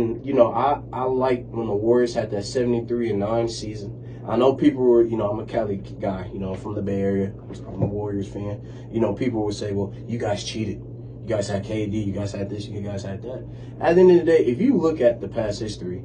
I like when the Warriors had that 73-9 season. I know people were, I'm a Cali guy, from the Bay Area. I'm a Warriors fan. People would say, well, you guys cheated. You guys had KD. You guys had this. You guys had that. At the end of the day, if you look at the past history,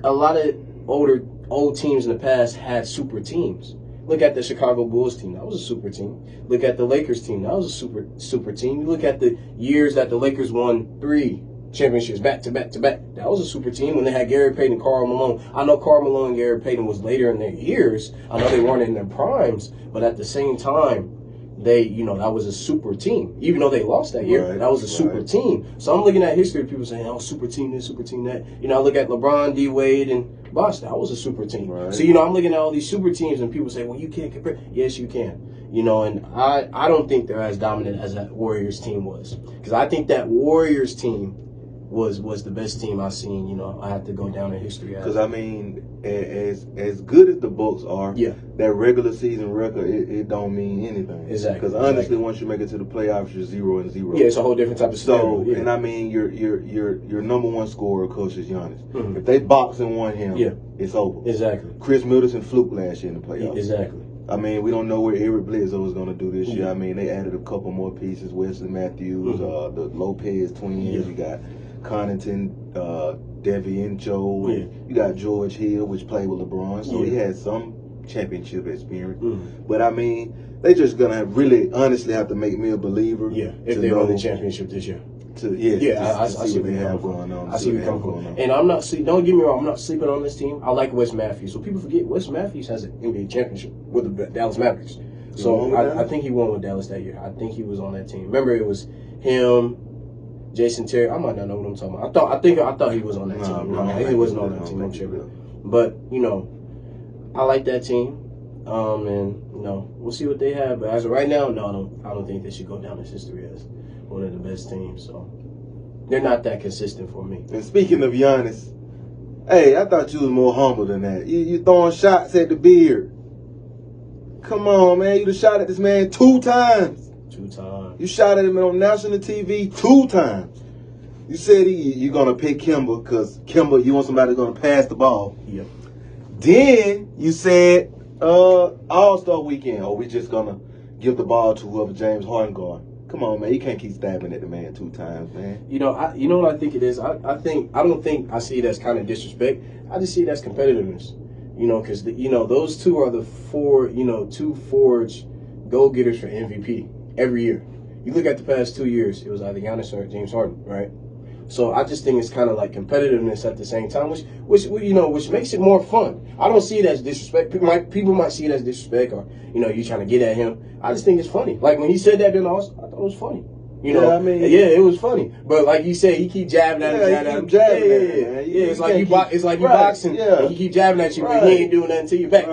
a lot of old teams in the past had super teams. Look at the Chicago Bulls team. That was a super team. Look at the Lakers team. That was a super team. You look at the years that the Lakers won 3 championships back to back to back. That was a super team when they had Gary Payton and Karl Malone. I know Karl Malone and Gary Payton was later in their years. I know they weren't in their primes, but at the same time, they, that was a super team. Even though they lost that year, that was a super team. So I'm looking at history of people saying, oh, super team this, super team that. I look at LeBron, D. Wade, and Bosh. That was a super team. Right. So, I'm looking at all these super teams, and people say, well, you can't compare. Yes, you can. And I don't think they're as dominant as that Warriors team was. Because I think that Warriors team was the best team I've seen. I have to go down in history. Because, as good as the Bucks are, that regular season record, it don't mean anything. Exactly. Because honestly, once you make it to the playoffs, you're 0-0. Yeah, it's a whole different type of scenario. So, and your number one scorer, coach, is Giannis. Mm-hmm. If they box and won him, it's over. Exactly. Chris Middleton fluked last year in the playoffs. Exactly. We don't know what Eric Bledsoe is going to do this year. They added a couple more pieces. Wesley Matthews, the Lopez twins. You got Connaughton, Deviancho. You got George Hill, which played with LeBron. So he has some championship experience. But they just going to really honestly have to make me a believer. Yeah, if they win the championship this year. I see what they have going on. I see what going on. And I'm not don't get me wrong, I'm not sleeping on this team. I like Wes Matthews. So people forget Wes Matthews has an NBA championship with the Dallas Mavericks. So I think he won with Dallas that year. I think he was on that team. Remember, it was him, Jason Terry. I might not know what I'm talking about. I thought he was on that team. He wasn't on that team. I'm sure. But I like that team. And we'll see what they have. But as of right now, no, I don't think they should go down as history as one of the best teams. So they're not that consistent for me. And speaking of Giannis, hey, I thought you was more humble than that. You throwing shots at the beard. Come on, man. You done shot at this man 2 times. 2 times. You shot at him on national TV 2 times. You said you're going to pick Kemba because Kemba, you want somebody going to pass the ball. Yep. Then you said All-Star Weekend. We just going to give the ball to whoever James Harden guard. Come on, man. You can't keep stabbing at the man 2 times, man. You know what I think it is? I don't think I see it as kind of disrespect. I just see it as competitiveness. Because those 2 are the 2 forged go-getters for MVP every year. You look at the past 2 years, it was either Giannis or James Harden, right? So I just think it's kind of like competitiveness at the same time, which makes it more fun. I don't see it as disrespect. People might see it as disrespect, or you trying to get at him. I just think it's funny. Like when he said that, I thought it was funny. It was funny. But like you said, he keep jabbing at him, It's like you boxing. And he keep jabbing at you, but he ain't doing nothing to you back.